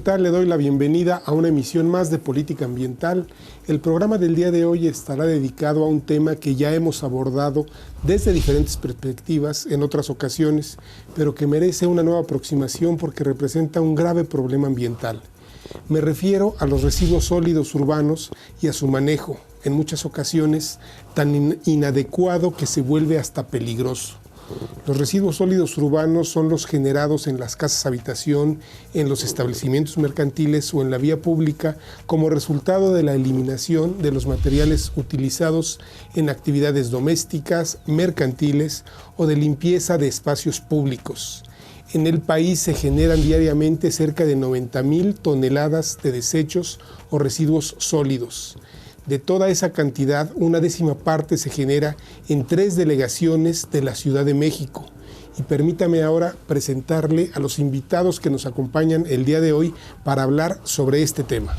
tal? Le doy la bienvenida a una emisión más de Política Ambiental. El programa del día de hoy estará dedicado a un tema que ya hemos abordado desde diferentes perspectivas en otras ocasiones, pero que merece una nueva aproximación porque representa un grave problema ambiental. Me refiero a los residuos sólidos urbanos y a su manejo, en muchas ocasiones tan inadecuado que se vuelve hasta peligroso. Los residuos sólidos urbanos son los generados en las casas habitación, en los establecimientos mercantiles o en la vía pública como resultado de la eliminación de los materiales utilizados en actividades domésticas, mercantiles o de limpieza de espacios públicos. En el país se generan diariamente cerca de 90,000 toneladas de desechos o residuos sólidos. De toda esa cantidad, una décima parte se genera en 3 delegaciones de la Ciudad de México. Y permítame ahora presentarle a los invitados que nos acompañan el día de hoy para hablar sobre este tema.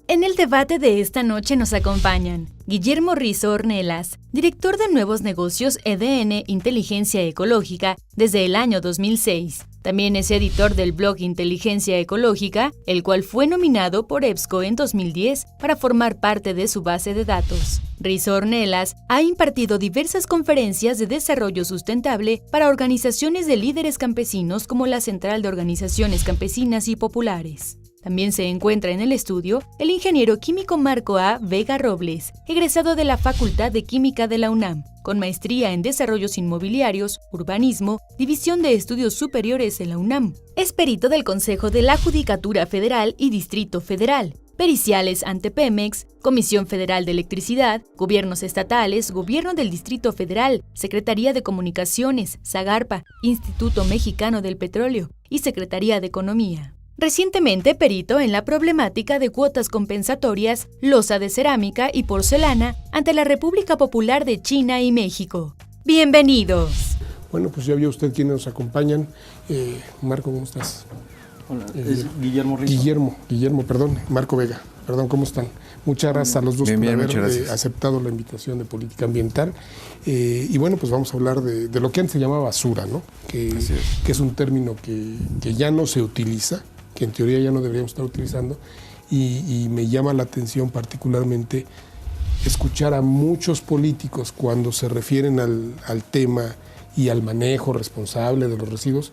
En el debate de esta noche nos acompañan Guillermo Rizo Ornelas, director de Nuevos Negocios EDN Inteligencia Ecológica desde el año 2006. También es editor del blog Inteligencia Ecológica, el cual fue nominado por EBSCO en 2010 para formar parte de su base de datos. Rizo Ornelas ha impartido diversas conferencias de desarrollo sustentable para organizaciones de líderes campesinos como la Central de Organizaciones Campesinas y Populares. También se encuentra en el estudio el ingeniero químico Marco A. Vega Robles, egresado de la Facultad de Química de la UNAM, con maestría en Desarrollos Inmobiliarios, Urbanismo, División de Estudios Superiores en la UNAM. Es perito del Consejo de la Judicatura Federal y Distrito Federal, periciales ante Pemex, Comisión Federal de Electricidad, Gobiernos Estatales, Gobierno del Distrito Federal, Secretaría de Comunicaciones, SAGARPA, Instituto Mexicano del Petróleo y Secretaría de Economía. Recientemente perito en la problemática de cuotas compensatorias, loza de cerámica y porcelana ante la República Popular de China y México. ¡Bienvenidos! Bueno, pues ya vio usted quiénes nos acompañan. Marco, ¿cómo estás? Hola, es Guillermo Rizo. Marco Vega. Perdón, ¿cómo están? Muchas gracias a los dos por haber aceptado la invitación de Política Ambiental. Y bueno, pues vamos a hablar de lo que antes se llamaba basura, ¿no? Que es un término que ya no se utiliza, que en teoría ya no deberíamos estar utilizando, y me llama la atención particularmente escuchar a muchos políticos cuando se refieren al tema y al manejo responsable de los residuos,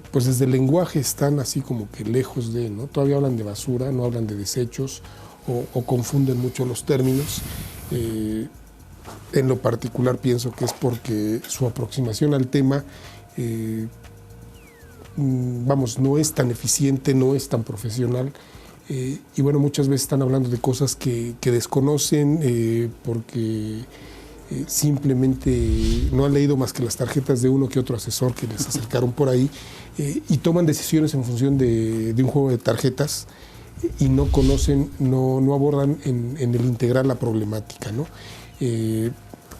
pues desde el lenguaje están así como que lejos de, ¿no? Todavía hablan de basura, no hablan de desechos o confunden mucho los términos. En lo particular pienso que es porque su aproximación al tema no es tan eficiente, no es tan profesional, y bueno, muchas veces están hablando de cosas que desconocen porque simplemente no han leído más que las tarjetas de uno que otro asesor que les acercaron por ahí, y toman decisiones en función de un juego de tarjetas y no conocen, no abordan en el integral la problemática, ¿no?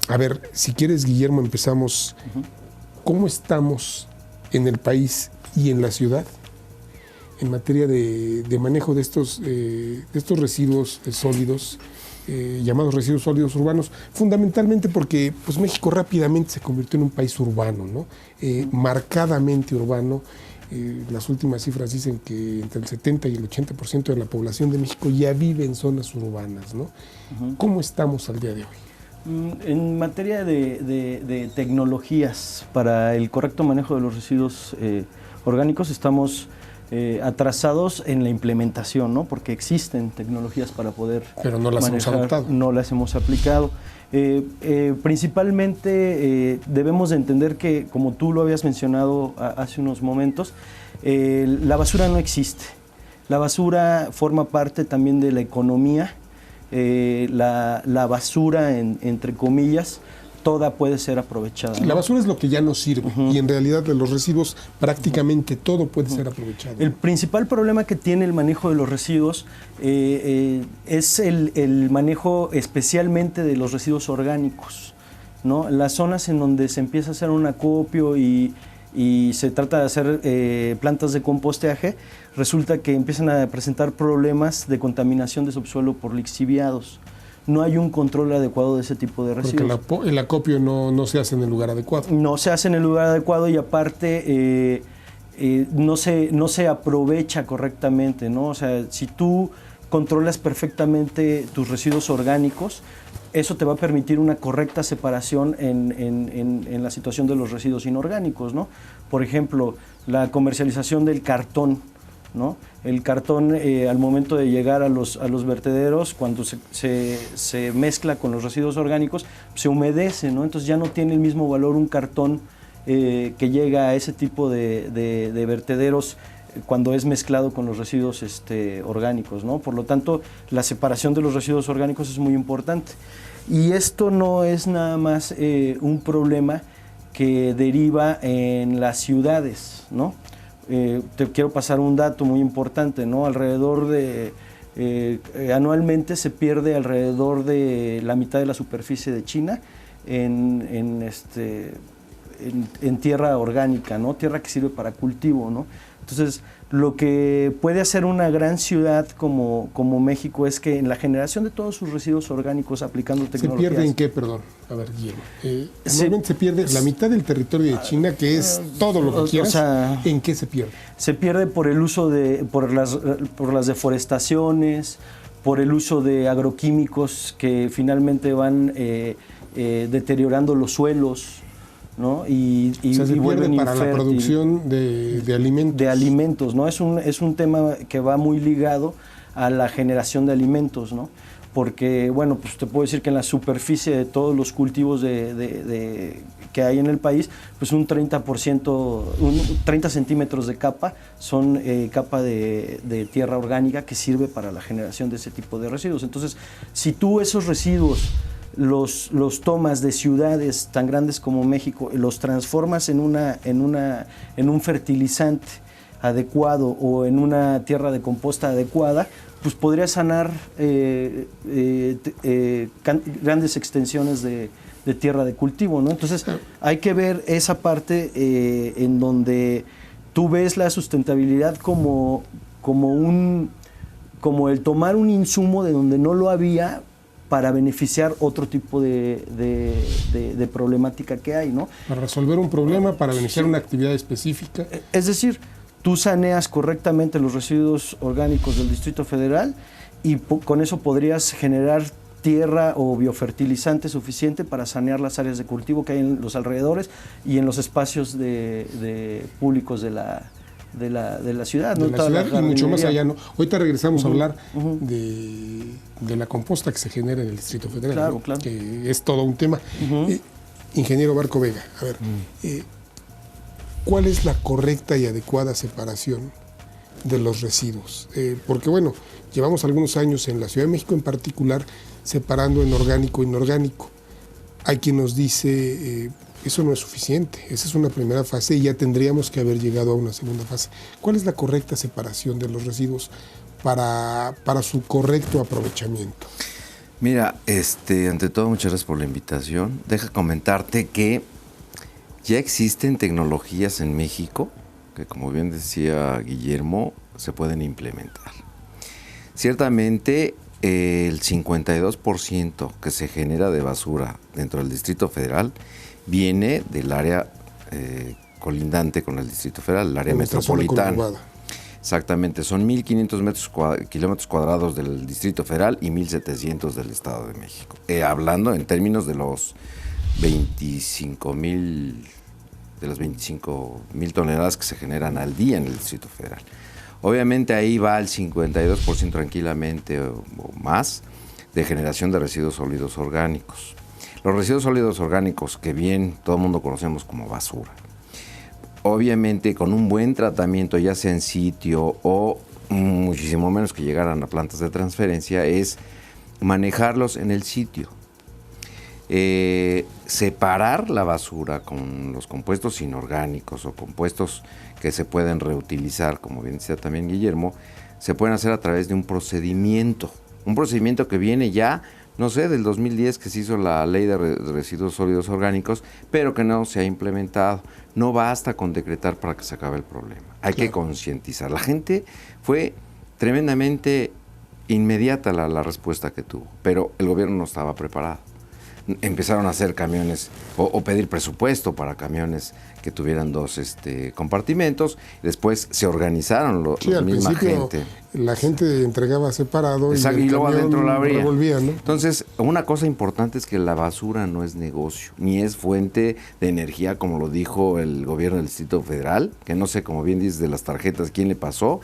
A ver, si quieres, Guillermo, empezamos. ¿Cómo estamos en el país y en la ciudad en materia de manejo de estos residuos sólidos, llamados residuos sólidos urbanos? Fundamentalmente porque pues, México rápidamente se convirtió en un país urbano, ¿no? Marcadamente urbano. Las últimas cifras dicen que entre el 70 y el 80% de la población de México ya vive en zonas urbanas, ¿no? ¿Cómo estamos al día de hoy? En materia de tecnologías para el correcto manejo de los residuos orgánicos estamos atrasados en la implementación, ¿no? Porque existen tecnologías para poder pero no las manejar, hemos adoptado. No las hemos aplicado. Principalmente debemos de entender que, como tú lo habías mencionado hace unos momentos, la basura no existe. La basura forma parte también de la economía. La basura, entre comillas, toda puede ser aprovechada, Sí, ¿no? la basura es lo que ya no sirve, y en realidad de los residuos prácticamente todo puede ser aprovechado. El principal problema que tiene el manejo de los residuos es el manejo especialmente de los residuos orgánicos, ¿no? Las zonas en donde se empieza a hacer un acopio y se trata de hacer plantas de compostaje, resulta que empiezan a presentar problemas de contaminación de subsuelo por lixiviados. No hay un control adecuado de ese tipo de residuos. Porque el acopio no se hace en el lugar adecuado. No se hace en el lugar adecuado, y aparte no se aprovecha correctamente, ¿no? O sea, si tú controlas perfectamente tus residuos orgánicos, eso te va a permitir una correcta separación en la situación de los residuos inorgánicos, ¿no? Por ejemplo, la comercialización del cartón, ¿no? El cartón al momento de llegar a los vertederos, cuando se mezcla con los residuos orgánicos, se humedece, ¿no? Entonces ya no tiene el mismo valor un cartón que llega a ese tipo de vertederos cuando es mezclado con los residuos orgánicos, ¿no? Por lo tanto, la separación de los residuos orgánicos es muy importante. Y esto no es nada más un problema que deriva en las ciudades, ¿no? Te quiero pasar un dato muy importante, ¿no? Anualmente se pierde alrededor de la mitad de la superficie de China en tierra orgánica, ¿no? Tierra que sirve para cultivo, ¿no? Entonces, lo que puede hacer una gran ciudad como México es que en la generación de todos sus residuos orgánicos aplicando tecnologías... ¿Se pierde en qué, perdón? A ver, Guillermo. Normalmente se pierde la mitad del territorio de China, que es todo lo que quieras. O sea, ¿en qué se pierde? Se pierde por el uso por las deforestaciones, por el uso de agroquímicos que finalmente van deteriorando los suelos, ¿no? Y se pierde para la producción de alimentos. De alimentos, ¿no? Es un tema que va muy ligado a la generación de alimentos, ¿no? Porque, bueno, pues te puedo decir que en la superficie de todos los cultivos que hay en el país, pues un 30%, 30 centímetros de capa son capa de tierra orgánica que sirve para la generación de ese tipo de residuos. Entonces, si tú esos residuos los tomas de ciudades tan grandes como México, los transformas en un fertilizante adecuado o en una tierra de composta adecuada, pues podría sanar grandes extensiones de tierra de cultivo, ¿no? Entonces hay que ver esa parte en donde tú ves la sustentabilidad como el tomar un insumo de donde no lo había para beneficiar otro tipo de problemática que hay, ¿no? Para resolver un problema, para beneficiar una actividad específica. Es decir, tú saneas correctamente los residuos orgánicos del Distrito Federal y con eso podrías generar tierra o biofertilizante suficiente para sanear las áreas de cultivo que hay en los alrededores y en los espacios públicos de la ciudad, ¿no? De la ciudad y mucho más allá, ¿no? Ahorita regresamos a hablar de la composta que se genera en el Distrito Federal, claro, ¿no? Claro. Que es todo un tema. Ingeniero Barco Vega, a ver, ¿cuál es la correcta y adecuada separación de los residuos? Porque, bueno, llevamos algunos años en la Ciudad de México en particular separando en orgánico e inorgánico. Hay quien nos dice... eso no es suficiente, esa es una primera fase y ya tendríamos que haber llegado a una segunda fase. ¿Cuál es la correcta separación de los residuos para su correcto aprovechamiento? Mira, ante todo, muchas gracias por la invitación. Deja comentarte que ya existen tecnologías en México que, como bien decía Guillermo, se pueden implementar. Ciertamente, el 52% que se genera de basura dentro del Distrito Federal viene del área colindante con el Distrito Federal, el área metropolitana. Exactamente, son 1.500 kilómetros cuadrados del Distrito Federal y 1.700 del Estado de México. Hablando en términos de los 25.000 toneladas que se generan al día en el Distrito Federal. Obviamente ahí va el 52% tranquilamente o más de generación de residuos sólidos orgánicos. Los residuos sólidos orgánicos, que bien todo el mundo conocemos como basura, obviamente con un buen tratamiento, ya sea en sitio o muchísimo menos que llegaran a plantas de transferencia, es manejarlos en el sitio. Separar la basura con los compuestos inorgánicos o compuestos que se pueden reutilizar, como bien decía también Guillermo, se pueden hacer a través de un procedimiento que viene ya, no sé, del 2010, que se hizo la ley de residuos sólidos orgánicos, pero que no se ha implementado. No basta con decretar para que se acabe el problema. Hay que concientizar. La gente fue tremendamente inmediata la respuesta que tuvo, pero el gobierno no estaba preparado. empezaron a hacer camiones o pedir presupuesto para camiones que tuvieran 2 compartimentos. Después se organizaron al misma principio gente. La gente entregaba separado. Exacto, y luego adentro la abría. Revolvía, ¿no? Entonces, una cosa importante es que la basura no es negocio, ni es fuente de energía, como lo dijo el gobierno del Distrito Federal, que no sé, como bien dices, de las tarjetas, quién le pasó,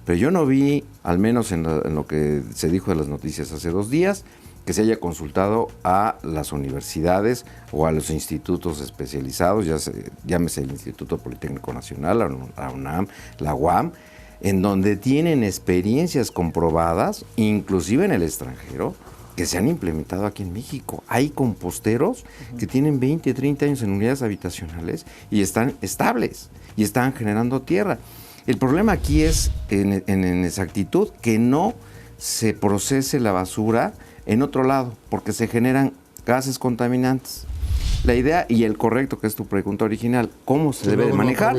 pero yo no vi, al menos en lo que se dijo de las noticias hace 2 días, que se haya consultado a las universidades o a los institutos especializados, llámese el Instituto Politécnico Nacional, la UNAM, la UAM, en donde tienen experiencias comprobadas, inclusive en el extranjero, que se han implementado aquí en México. Hay composteros que tienen 20, 30 años en unidades habitacionales y están estables y están generando tierra. El problema aquí es en exactitud que no se procese la basura en otro lado, porque se generan gases contaminantes. La idea y el correcto, que es tu pregunta original, cómo se debe de manejar,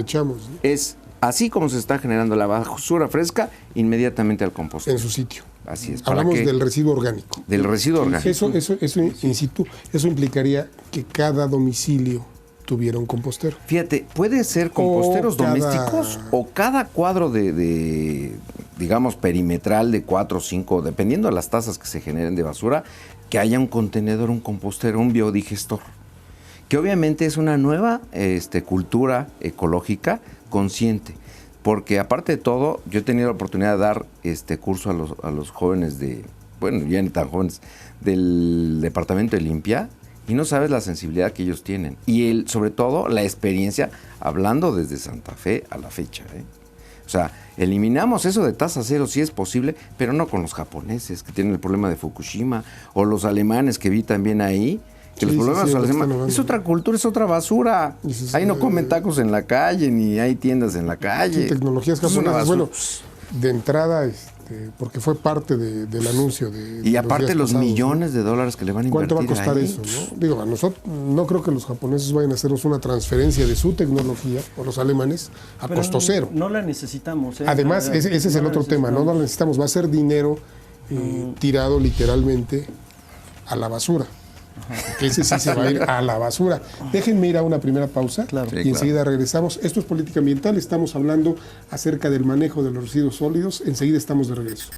es así como se está generando la basura fresca, inmediatamente al compostero. En su sitio. Así es. Hablamos del residuo orgánico. Del residuo orgánico. Eso in situ, eso implicaría que cada domicilio tuviera un compostero. Fíjate, puede ser composteros domésticos o cada cuadro de digamos, perimetral de 4 o 5, dependiendo de las tasas que se generen de basura, que haya un contenedor, un compostero, un biodigestor. Que obviamente es una nueva cultura ecológica consciente. Porque aparte de todo, yo he tenido la oportunidad de dar curso a los jóvenes ya ni tan jóvenes, del Departamento de Limpia, y no sabes la sensibilidad que ellos tienen. Y sobre todo la experiencia, hablando desde Santa Fe a la fecha. O sea, eliminamos eso de tasa cero si es posible, pero no con los japoneses que tienen el problema de Fukushima, o los alemanes que vi también ahí, que los problemas es otra cultura, es otra basura. Ahí no comen tacos en la calle, ni hay tiendas en la calle. Sí, tecnologías japonesas. Bueno, de entrada, porque fue parte del anuncio de y aparte los millones de dólares que le van a invertir. ¿Cuánto va a costar ahí? eso? ¿No? Digo, a nosotros no creo que los japoneses vayan a hacernos una transferencia de su tecnología, o los alemanes, a costo cero. No la necesitamos. Además, ese es el otro tema, no la necesitamos. Va a ser dinero tirado literalmente a la basura. Que ese sí se va a ir a la basura. Déjenme ir a una primera pausa, claro. Y enseguida regresamos. Esto es Política Ambiental, estamos hablando acerca del manejo de los residuos sólidos. Enseguida estamos de regreso.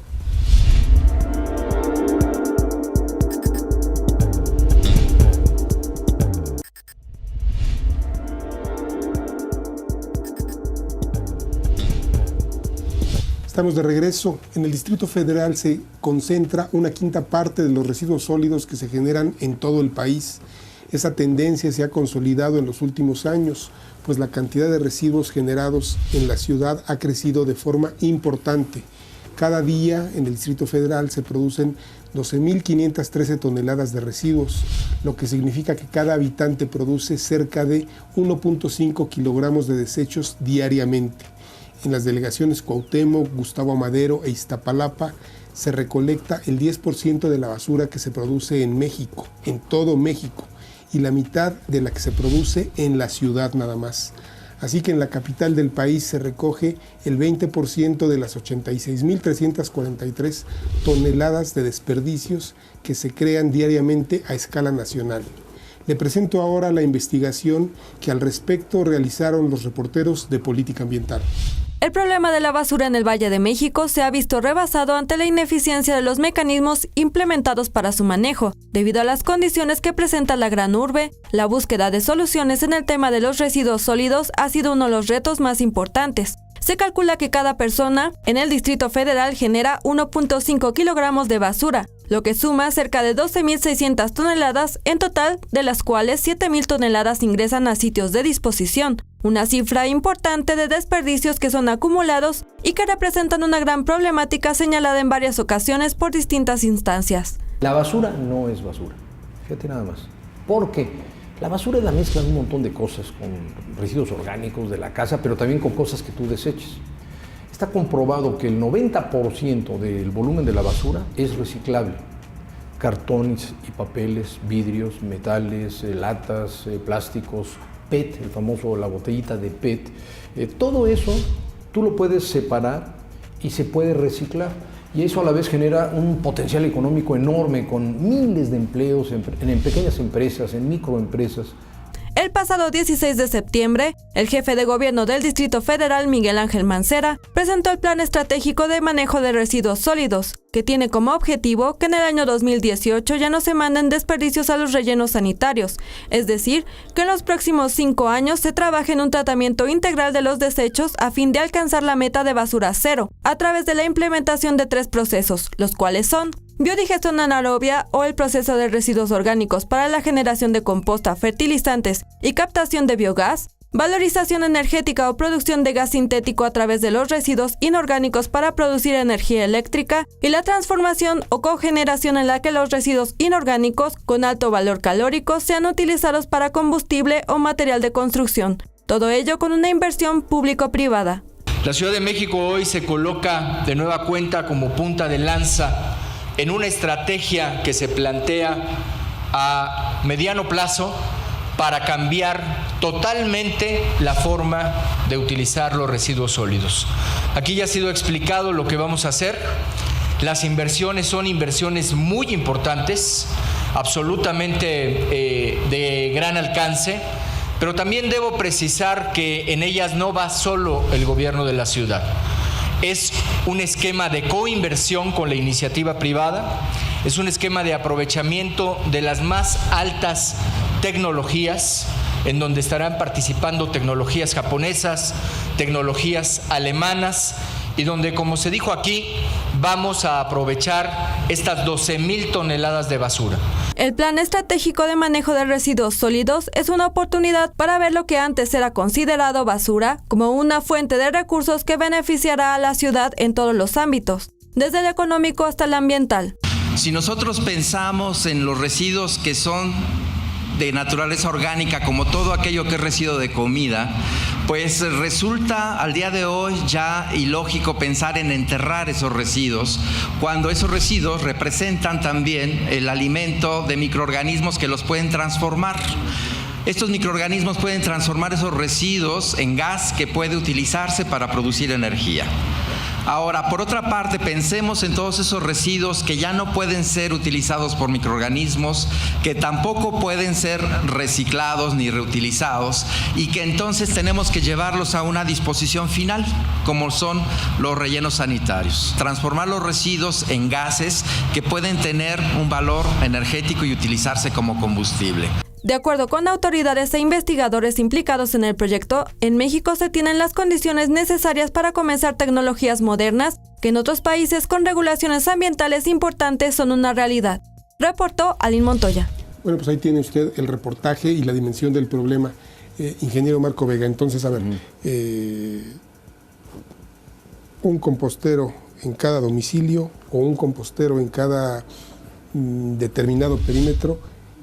Estamos de regreso. En el Distrito Federal se concentra una quinta parte de los residuos sólidos que se generan en todo el país. Esa tendencia se ha consolidado en los últimos años, pues la cantidad de residuos generados en la ciudad ha crecido de forma importante. Cada día en el Distrito Federal se producen 12.513 toneladas de residuos, lo que significa que cada habitante produce cerca de 1.5 kilogramos de desechos diariamente. En las delegaciones Cuauhtémoc, Gustavo Amadero e Iztapalapa se recolecta el 10% de la basura que se produce en México, en todo México, y la mitad de la que se produce en la ciudad nada más. Así que en la capital del país se recoge el 20% de las 86.343 toneladas de desperdicios que se crean diariamente a escala nacional. Le presento ahora la investigación que al respecto realizaron los reporteros de Política Ambiental. El problema de la basura en el Valle de México se ha visto rebasado ante la ineficiencia de los mecanismos implementados para su manejo. Debido a las condiciones que presenta la gran urbe, la búsqueda de soluciones en el tema de los residuos sólidos ha sido uno de los retos más importantes. Se calcula que cada persona en el Distrito Federal genera 1.5 kilogramos de basura, lo que suma cerca de 12.600 toneladas en total, de las cuales 7.000 toneladas ingresan a sitios de disposición. Una cifra importante de desperdicios que son acumulados y que representan una gran problemática señalada en varias ocasiones por distintas instancias. La basura no es basura, fíjate nada más, porque la basura es la mezcla de un montón de cosas, con residuos orgánicos de la casa, pero también con cosas que tú deseches. Está comprobado que el 90% del volumen de la basura es reciclable. Cartones y papeles, vidrios, metales, latas, plásticos, PET, el famoso, la botellita de PET. Todo eso tú lo puedes separar y se puede reciclar. Y eso a la vez genera un potencial económico enorme con miles de empleos en pequeñas empresas, en microempresas. El pasado 16 de septiembre, el jefe de gobierno del Distrito Federal, Miguel Ángel Mancera, presentó el Plan Estratégico de Manejo de Residuos Sólidos, que tiene como objetivo que en el año 2018 ya no se manden desperdicios a los rellenos sanitarios, es decir, que en los próximos 5 años se trabaje en un tratamiento integral de los desechos a fin de alcanzar la meta de basura cero, a través de la implementación de 3 procesos, los cuales son biodigestión anaerobia o el proceso de residuos orgánicos para la generación de composta, fertilizantes y captación de biogás, valorización energética o producción de gas sintético a través de los residuos inorgánicos para producir energía eléctrica y la transformación o cogeneración en la que los residuos inorgánicos con alto valor calórico sean utilizados para combustible o material de construcción. Todo ello con una inversión público-privada. La Ciudad de México hoy se coloca de nueva cuenta como punta de lanza en una estrategia que se plantea a mediano plazo para cambiar totalmente la forma de utilizar los residuos sólidos. Aquí ya ha sido explicado lo que vamos a hacer. Las inversiones son inversiones muy importantes, absolutamente de gran alcance, pero también debo precisar que en ellas no va solo el gobierno de la ciudad. Es un esquema de coinversión con la iniciativa privada, es un esquema de aprovechamiento de las más altas tecnologías, en donde estarán participando tecnologías japonesas, tecnologías alemanas, y donde, como se dijo aquí, vamos a aprovechar estas 12,000 toneladas de basura. El Plan Estratégico de Manejo de Residuos Sólidos es una oportunidad para ver lo que antes era considerado basura como una fuente de recursos que beneficiará a la ciudad en todos los ámbitos, desde el económico hasta el ambiental. Si nosotros pensamos en los residuos que son de naturaleza orgánica, como todo aquello que es residuo de comida, pues resulta al día de hoy ya ilógico pensar en enterrar esos residuos, cuando esos residuos representan también el alimento de microorganismos que los pueden transformar. Estos microorganismos pueden transformar esos residuos en gas que puede utilizarse para producir energía. Ahora, por otra parte, pensemos en todos esos residuos que ya no pueden ser utilizados por microorganismos, que tampoco pueden ser reciclados ni reutilizados y que entonces tenemos que llevarlos a una disposición final, como son los rellenos sanitarios. Transformar los residuos en gases que pueden tener un valor energético y utilizarse como combustible. De acuerdo con autoridades e investigadores implicados en el proyecto, en México se tienen las condiciones necesarias para comenzar tecnologías modernas que en otros países con regulaciones ambientales importantes son una realidad. Reportó Aline Montoya. Bueno, pues ahí tiene usted el reportaje y la dimensión del problema. Ingeniero Marco Vega, entonces, a ver, un compostero en cada domicilio o un compostero en cada determinado perímetro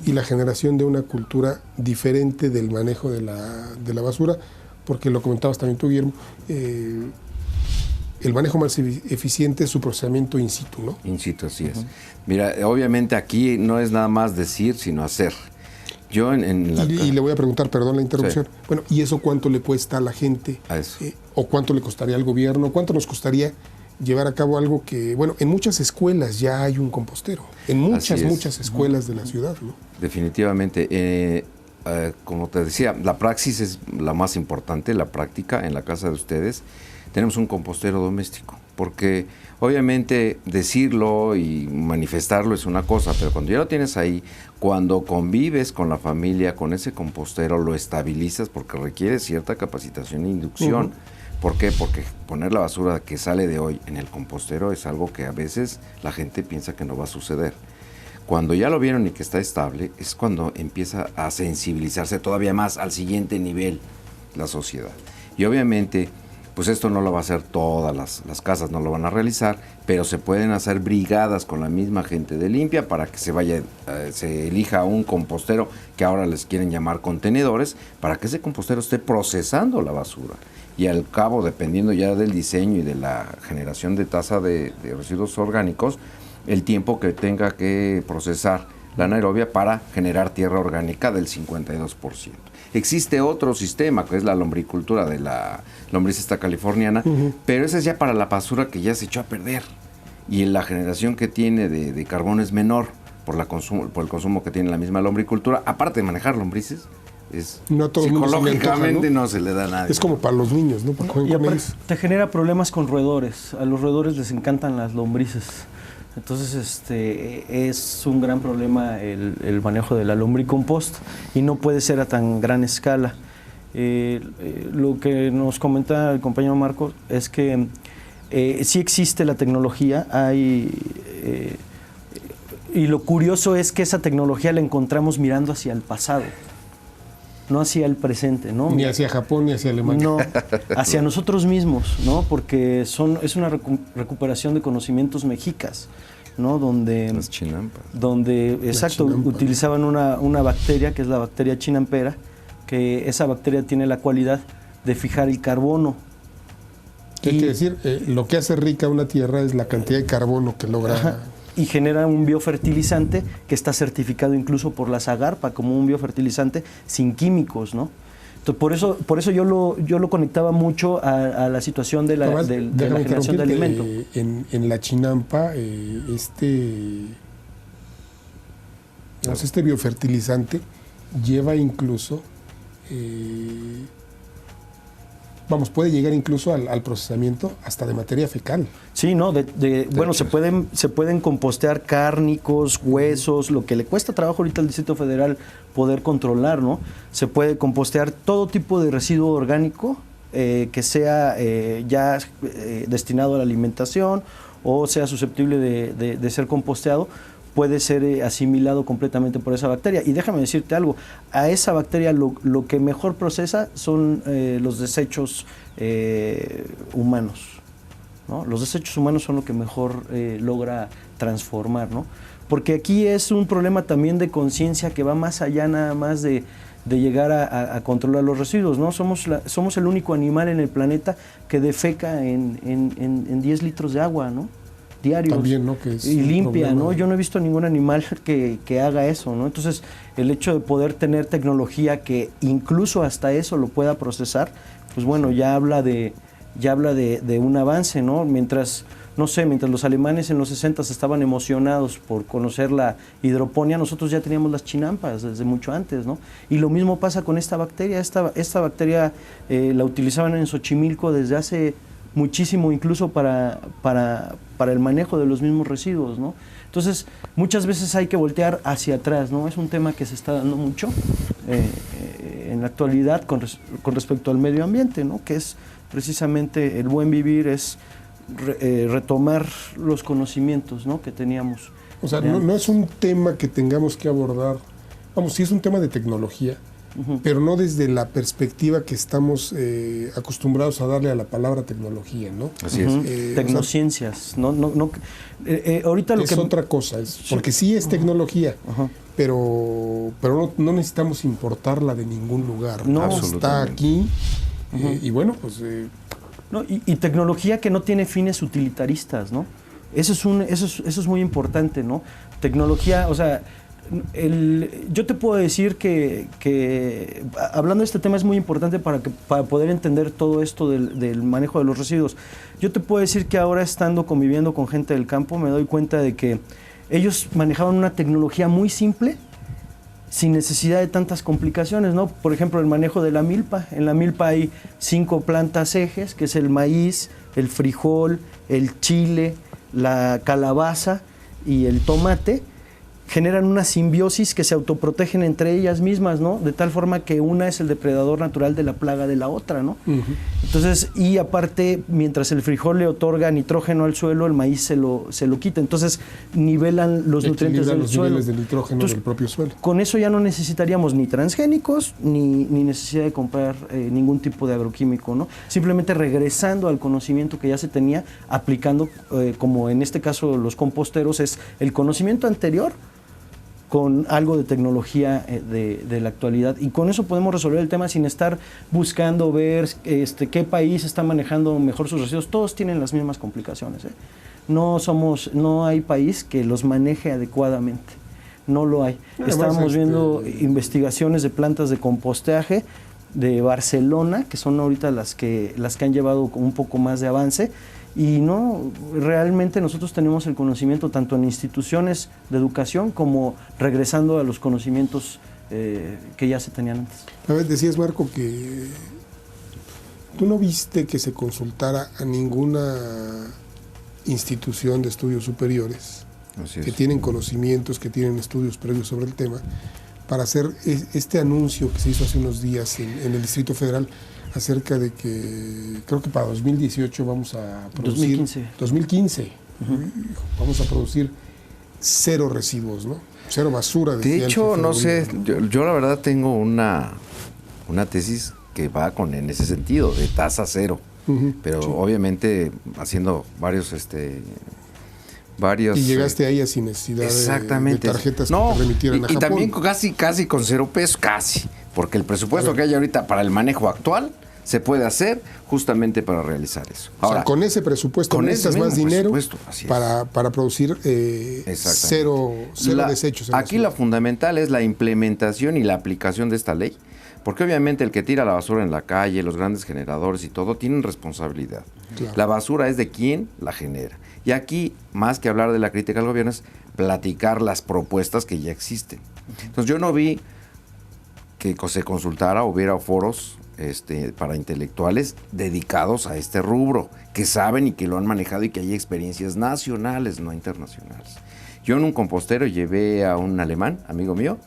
y la generación de una cultura diferente del manejo de la basura, porque lo comentabas también tú, Guillermo, el manejo más eficiente es su procesamiento in situ, ¿no? In situ, así es. Mira, obviamente aquí no es nada más decir, sino hacer. Yo y le voy a preguntar, perdón la interrupción, sí. Bueno, ¿y eso cuánto le cuesta a la gente? A eso. ¿O cuánto le costaría al gobierno? ¿Cuánto nos costaría llevar a cabo algo que, bueno, en muchas escuelas ya hay un compostero, en muchas escuelas de la ciudad, ¿no? Definitivamente. Como te decía, la praxis es la más importante, la práctica en la casa de ustedes. Tenemos un compostero doméstico, porque obviamente decirlo y manifestarlo es una cosa, pero cuando ya lo tienes ahí, cuando convives con la familia, con ese compostero, lo estabilizas porque requiere cierta capacitación e inducción. ¿Por qué? Porque poner la basura que sale de hoy en el compostero es algo que a veces la gente piensa que no va a suceder. Cuando ya lo vieron y que está estable, es cuando empieza a sensibilizarse todavía más al siguiente nivel la sociedad. Y obviamente, pues esto no lo va a hacer todas las casas, no lo van a realizar, pero se pueden hacer brigadas con la misma gente de limpia para que se elija un compostero que ahora les quieren llamar contenedores, para que ese compostero esté procesando la basura. Y al cabo, dependiendo ya del diseño y de la generación de tasa de residuos orgánicos, el tiempo que tenga que procesar la anaerobia para generar tierra orgánica del 52%. Existe otro sistema, que es la lombricultura de la lombriz esta californiana, pero esa es ya para la basura que ya se echó a perder. y la generación que tiene de carbono es menor por el consumo que tiene la misma lombricultura, aparte de manejar lombrices, no a todo psicológicamente no se le da a nadie. Es como para los niños, ¿no? Y aparte te genera problemas con roedores. A los roedores les encantan las lombrices. Entonces es un gran problema el manejo de la lombricompost y no puede ser a tan gran escala. Lo que nos comenta el compañero Marcos es que sí existe la tecnología, y lo curioso es que esa tecnología la encontramos mirando hacia el pasado, no hacia el presente, ¿no? Ni hacia Japón ni hacia Alemania. No, hacia nosotros mismos, ¿no? Porque es una recuperación de conocimientos mexicas, ¿no? Las chinampas. Exacto, utilizaban una bacteria que es la bacteria chinampera, que esa bacteria tiene la cualidad de fijar el carbono. ¿Qué quiere decir? Lo que hace rica una tierra es la cantidad de carbono que logra. Ajá. Y genera un biofertilizante que está certificado incluso por la Zagarpa como un biofertilizante sin químicos, ¿no? Entonces, por eso yo lo conectaba mucho a la situación de la generación de alimento. En la chinampa, este biofertilizante lleva incluso, puede llegar incluso al procesamiento hasta de materia fecal. Sí, ¿no? Bueno, se pueden compostear cárnicos, huesos, lo que le cuesta trabajo ahorita al Distrito Federal poder controlar, ¿no? Se puede compostear todo tipo de residuo orgánico que sea ya destinado a la alimentación o sea susceptible de ser composteado, puede ser asimilado completamente por esa bacteria. Y déjame decirte algo, a esa bacteria lo que mejor procesa son los desechos humanos, ¿no? Los desechos humanos son lo que mejor logra transformar, ¿no? Porque aquí es un problema también de conciencia que va más allá nada más de llegar a controlar los residuos, ¿no? Somos el único animal en el planeta que defeca en 10 litros de agua, ¿no? Diarios. También, ¿no? Que es y limpia, problema. ¿no? Yo no he visto ningún animal que haga eso, ¿no? Entonces, el hecho de poder tener tecnología que incluso hasta eso lo pueda procesar, pues bueno, ya habla de un avance, ¿no? Mientras los alemanes en los 60 estaban emocionados por conocer la hidroponía, nosotros ya teníamos las chinampas desde mucho antes, ¿no? Y lo mismo pasa con esta bacteria. Esta bacteria la utilizaban en Xochimilco desde hace muchísimo, incluso para el manejo de los mismos residuos, ¿no? Entonces, muchas veces hay que voltear hacia atrás, ¿no? Es un tema que se está dando mucho en la actualidad con respecto al medio ambiente, ¿no? Que es precisamente el buen vivir, es retomar los conocimientos, ¿no? Que teníamos. O sea, no es un tema que tengamos que abordar, sí es un tema de tecnología, pero no desde la perspectiva que estamos acostumbrados a darle a la palabra tecnología, ¿no? Así es. Tecnociencias, ahorita es otra cosa, porque sí es tecnología, pero no necesitamos importarla de ningún lugar. No, está aquí y bueno, pues... y tecnología que no tiene fines utilitaristas, ¿no? Eso es muy importante, ¿no? Tecnología, o sea... yo te puedo decir que hablando de este tema es muy importante para poder entender todo esto del manejo de los residuos. Yo te puedo decir que ahora, estando conviviendo con gente del campo, me doy cuenta de que ellos manejaban una tecnología muy simple sin necesidad de tantas complicaciones, ¿no? Por ejemplo, el manejo de la milpa. En la milpa hay 5 plantas ejes, que es el maíz, el frijol, el chile, la calabaza y el tomate. Generan una simbiosis que se autoprotegen entre ellas mismas, ¿no? De tal forma que una es el depredador natural de la plaga de la otra, ¿no? Entonces, y aparte, mientras el frijol le otorga nitrógeno al suelo, el maíz se lo quita. Entonces, nivelan los nutrientes del suelo. Niveles de nitrógeno del propio suelo. Con eso ya no necesitaríamos ni transgénicos, ni necesidad de comprar ningún tipo de agroquímico, ¿no? Simplemente regresando al conocimiento que ya se tenía, aplicando, como en este caso los composteros, es el conocimiento anterior con algo de tecnología de la actualidad, y con eso podemos resolver el tema sin estar buscando ver qué país está manejando mejor sus residuos. Todos tienen las mismas complicaciones, ¿eh? No hay país que los maneje adecuadamente, no lo hay. Estábamos viendo investigaciones de plantas de compostaje de Barcelona, que son ahorita las que han llevado un poco más de avance, Y no, realmente nosotros tenemos el conocimiento tanto en instituciones de educación como regresando a los conocimientos que ya se tenían antes. A ver, decías, Marco, que tú no viste que se consultara a ninguna institución de estudios superiores que tienen conocimientos, que tienen estudios previos sobre el tema, para hacer este anuncio que se hizo hace unos días en el Distrito Federal acerca de que creo que para 2018 vamos a producir... 2015. Vamos a producir 0 residuos, ¿no? 0 basura. De hecho, no sé, yo la verdad tengo una tesis que va en ese sentido, de tasa 0. Pero sí, obviamente haciendo varios... Y llegaste ahí sin necesidad de tarjetas que te remitieran a Japón. Y también casi con 0 pesos, casi. Porque el presupuesto que hay ahorita para el manejo actual se puede hacer justamente para realizar eso. Ahora, con ese presupuesto necesitas más dinero para producir cero desechos. Aquí la fundamental es la implementación y la aplicación de esta ley, porque obviamente el que tira la basura en la calle, los grandes generadores y todo, tienen responsabilidad. Claro. La basura es de quien la genera. Y aquí, más que hablar de la crítica al gobierno, es platicar las propuestas que ya existen. Entonces yo no vi que se consultara, hubiera foros para intelectuales dedicados a este rubro, que saben y que lo han manejado y que hay experiencias nacionales, no internacionales. Yo en un compostero llevé a un alemán, amigo mío,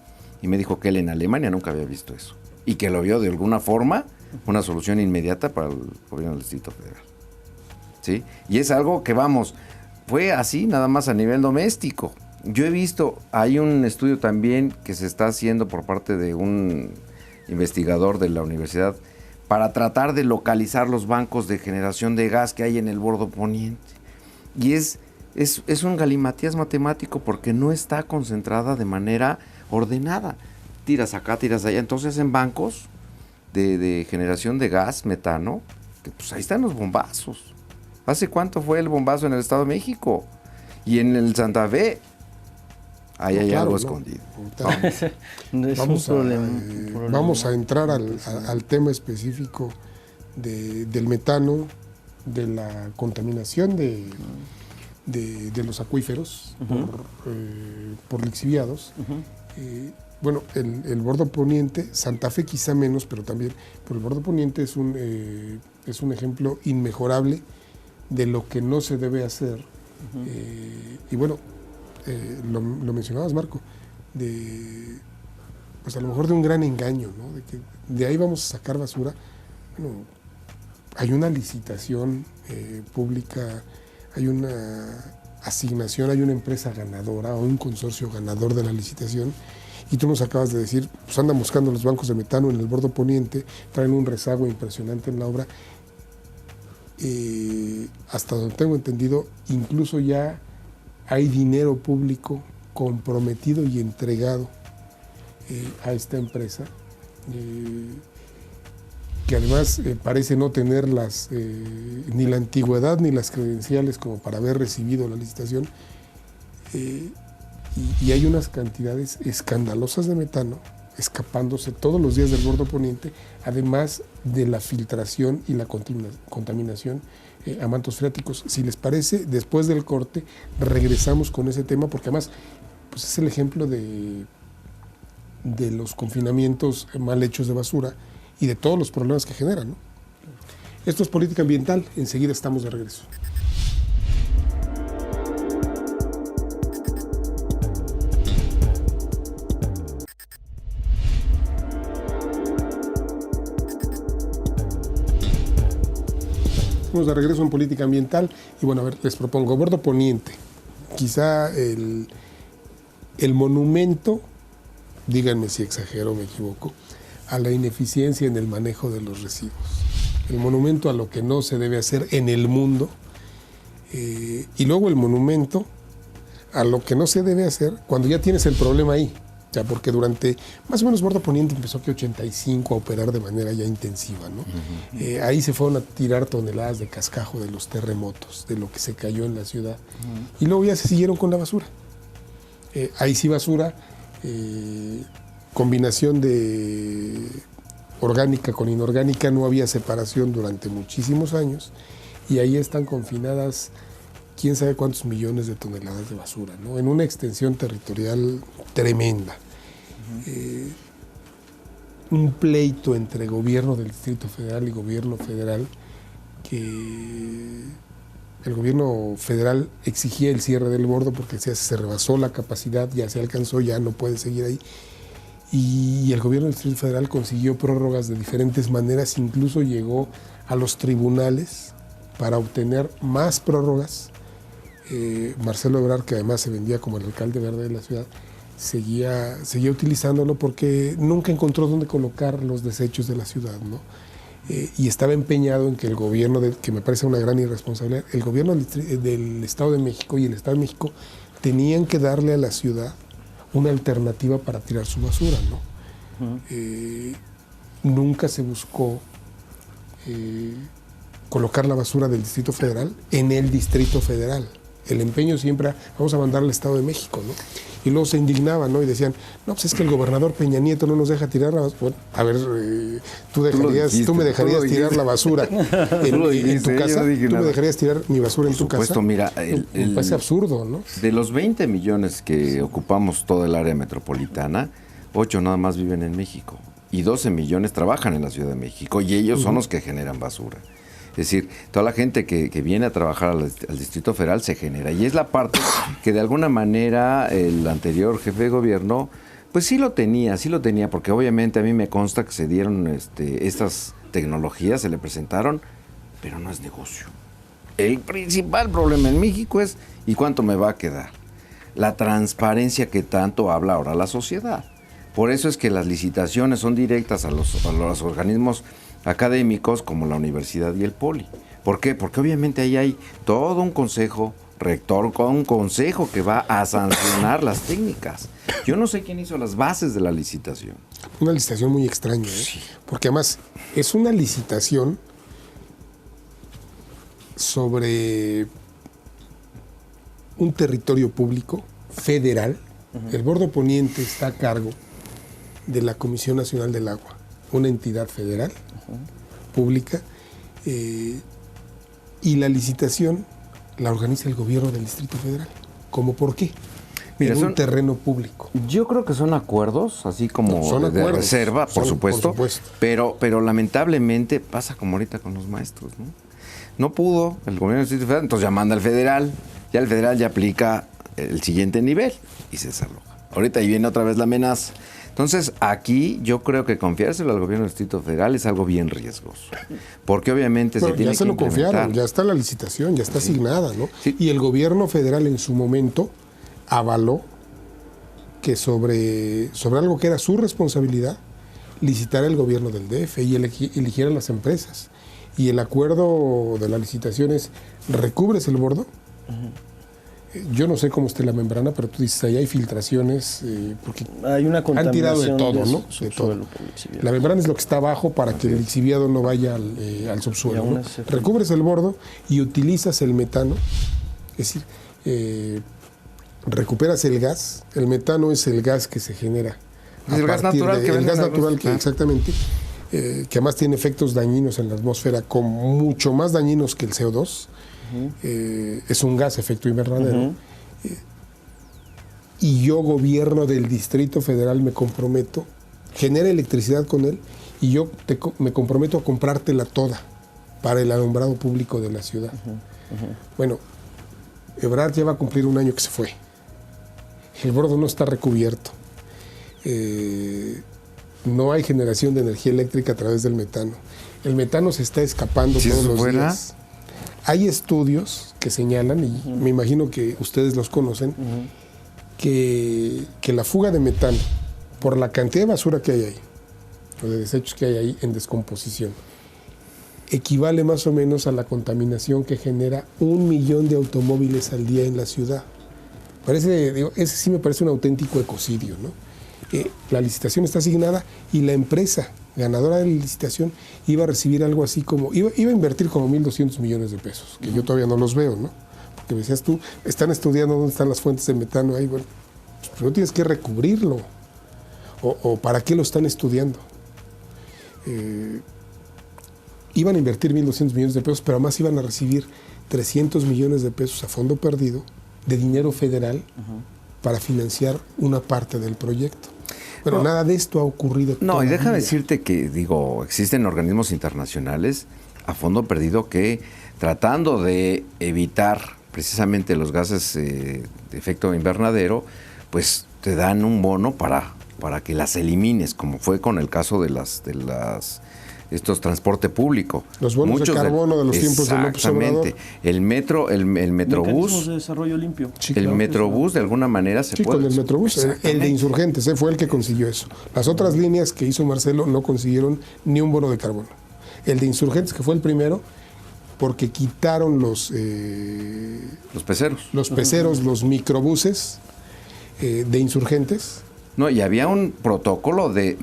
y me dijo que él en Alemania nunca había visto eso, y que lo vio de alguna forma una solución inmediata para el gobierno del Distrito Federal. ¿Sí? Y es algo que, fue así nada más a nivel doméstico. Yo he visto, hay un estudio también que se está haciendo por parte de un investigador de la universidad para tratar de localizar los bancos de generación de gas que hay en el bordo poniente. Y es un galimatías matemático porque no está concentrada de manera ordenada. Tiras acá, tiras allá. Entonces en bancos de generación de gas, metano, que pues ahí están los bombazos. ¿Hace cuánto fue el bombazo en el Estado de México? Y en el Santa Fe, ahí hay algo escondido. Vamos a entrar al tema específico del metano, de la contaminación de los acuíferos por lixiviados. Bueno, el bordo poniente, Santa Fe quizá menos, pero también, pero el bordo poniente es un ejemplo inmejorable de lo que no se debe hacer. Y bueno, lo mencionabas, Marco, pues a lo mejor de un gran engaño, ¿no? De que de ahí vamos a sacar basura. Bueno, hay una licitación pública, hay una asignación, hay una empresa ganadora o un consorcio ganador de la licitación, y tú nos acabas de decir, pues andan buscando los bancos de metano en el bordo poniente, traen un rezago impresionante en la obra. Hasta donde tengo entendido, incluso ya hay dinero público comprometido y entregado a esta empresa, que además parece no tener ni la antigüedad ni las credenciales como para haber recibido la licitación, y hay unas cantidades escandalosas de metano escapándose todos los días del bordo poniente, además de la filtración y la contaminación a mantos freáticos. Si les parece, después del corte regresamos con ese tema, porque además pues es el ejemplo de los confinamientos mal hechos de basura y de todos los problemas que generan, ¿no? Esto es Política Ambiental, enseguida estamos de regreso. De regreso en Política Ambiental, y bueno, a ver, les propongo bordo poniente, quizá el monumento, díganme si exagero o me equivoco, a la ineficiencia en el manejo de los residuos, el monumento a lo que no se debe hacer en el mundo, y luego el monumento a lo que no se debe hacer cuando ya tienes el problema ahí. O sea, porque durante, más o menos, bordo poniente empezó que 85 a operar de manera ya intensiva, ¿no? Ahí se fueron a tirar toneladas de cascajo de los terremotos, de lo que se cayó en la ciudad. Y luego ya se siguieron con la basura. Ahí sí basura, combinación de orgánica con inorgánica, no había separación durante muchísimos años. y ahí están confinadas quién sabe cuántos millones de toneladas de basura, ¿no? En una extensión territorial tremenda. Un pleito entre gobierno del Distrito Federal y gobierno federal, que el gobierno federal exigía el cierre del bordo porque se rebasó la capacidad, ya se alcanzó, ya no puede seguir ahí. Y el gobierno del Distrito Federal consiguió prórrogas de diferentes maneras, incluso llegó a los tribunales para obtener más prórrogas. Marcelo Ebrard, que además se vendía como el alcalde verde de la ciudad, seguía utilizándolo porque nunca encontró dónde colocar los desechos de la ciudad, ¿no? Y estaba empeñado en que el gobierno, que me parece una gran irresponsabilidad, el gobierno del Estado de México y el Estado de México tenían que darle a la ciudad una alternativa para tirar su basura, ¿no? Nunca se buscó colocar la basura del Distrito Federal en el Distrito Federal. El empeño siempre, vamos a mandar al Estado de México, ¿no? Y luego se indignaban, ¿no? Y decían, no, pues es que el gobernador Peña Nieto no nos deja tirar la basura. Bueno, a ver, tú me dejarías tirar la basura en tu casa. ¿Tú me dejarías tirar mi basura en tu casa? Por supuesto, mira, me parece absurdo, ¿no? De los 20 millones que ocupamos toda el área metropolitana, 8 nada más viven en México y 12 millones trabajan en la Ciudad de México y ellos son los que generan basura. Es decir, toda la gente que viene a trabajar al Distrito Federal se genera. Y es la parte que de alguna manera el anterior jefe de gobierno, pues sí lo tenía, porque obviamente a mí me consta que se dieron estas tecnologías, se le presentaron, pero no es negocio. El principal problema en México es ¿y cuánto me va a quedar? La transparencia que tanto habla ahora la sociedad. Por eso es que las licitaciones son directas a los organismos académicos como la universidad y el poli. ¿Por qué? Porque obviamente ahí hay todo un consejo rector, con un consejo que va a sancionar las técnicas. Yo no sé quién hizo las bases de la licitación. Una licitación muy extraña, ¿eh? Sí. Porque además es una licitación sobre un territorio público federal. El bordo poniente está a cargo de la Comisión Nacional del Agua, una entidad federal pública, y la licitación la organiza el gobierno del Distrito Federal. ¿Cómo por qué? Mira, en un terreno público. Yo creo que son acuerdos, así como de reserva, por supuesto. Pero lamentablemente pasa como ahorita con los maestros, ¿no? No pudo el gobierno del Distrito Federal, entonces ya manda al federal, ya el federal ya aplica el siguiente nivel y se desaloja. Ahorita ahí viene otra vez la amenaza. Entonces, aquí yo creo que confiárselo al gobierno del Distrito Federal es algo bien riesgoso, porque obviamente se tiene que ya se lo confiaron, ya está la licitación, ya está asignada, ¿no? Sí. Y el gobierno federal en su momento avaló que sobre algo que era su responsabilidad, licitara el gobierno del DF y eligiera las empresas. Y el acuerdo de la licitación es, ¿recubres el bordo? Yo no sé cómo esté la membrana, pero tú dices, ahí hay filtraciones, porque hay una han tirado de todo, ¿no? De todo. La membrana es lo que está abajo para que el lixiviado no vaya al subsuelo, ¿no? Recubres el bordo y utilizas el metano, es decir, recuperas el gas. El metano es el gas que se genera. El gas natural que exactamente, que además tiene efectos dañinos en la atmósfera, mucho más dañinos que el CO2. Es un gas efecto invernadero. Y yo, gobierno del Distrito Federal, me comprometo, genera electricidad con él, y yo me comprometo a comprártela toda para el alumbrado público de la ciudad. Bueno, Ebrard ya va a cumplir un año que se fue. El bordo no está recubierto. No hay generación de energía eléctrica a través del metano. El metano se está escapando todos los días. Hay estudios que señalan, y me imagino que ustedes los conocen, que la fuga de metano, por la cantidad de basura que hay ahí, o de desechos que hay ahí en descomposición, equivale más o menos a la contaminación que genera 1 millón de automóviles al día en la ciudad. Ese sí me parece un auténtico ecocidio, ¿no? La licitación está asignada y la empresa ganadora de la licitación iba a recibir algo así como, iba a invertir como 1.200 millones de pesos, que yo todavía no los veo, ¿no? Porque me decías tú, están estudiando dónde están las fuentes de metano ahí, bueno, pues no tienes que recubrirlo, o para qué lo están estudiando. iban a invertir 1.200 millones de pesos, pero además iban a recibir 300 millones de pesos a fondo perdido de dinero federal para financiar una parte del proyecto. Pero nada de esto ha ocurrido. No, y déjame decirte que, existen organismos internacionales a fondo perdido que, tratando de evitar precisamente los gases de efecto invernadero, pues te dan un bono para que las elimines, como fue con el caso de estos transporte público. Los bonos de carbono de los tiempos de López Obrador. Exactamente. El Metrobús. Mecanismos de desarrollo limpio. Sí, el claro. Metrobús de alguna manera se puede. Sí, con el Metrobús, el de Insurgentes, fue el que consiguió eso. Las otras líneas que hizo Marcelo no consiguieron ni un bono de carbono. El de Insurgentes, que fue el primero, porque quitaron los peceros. Los peceros, los microbuses de Insurgentes. No, y había un protocolo de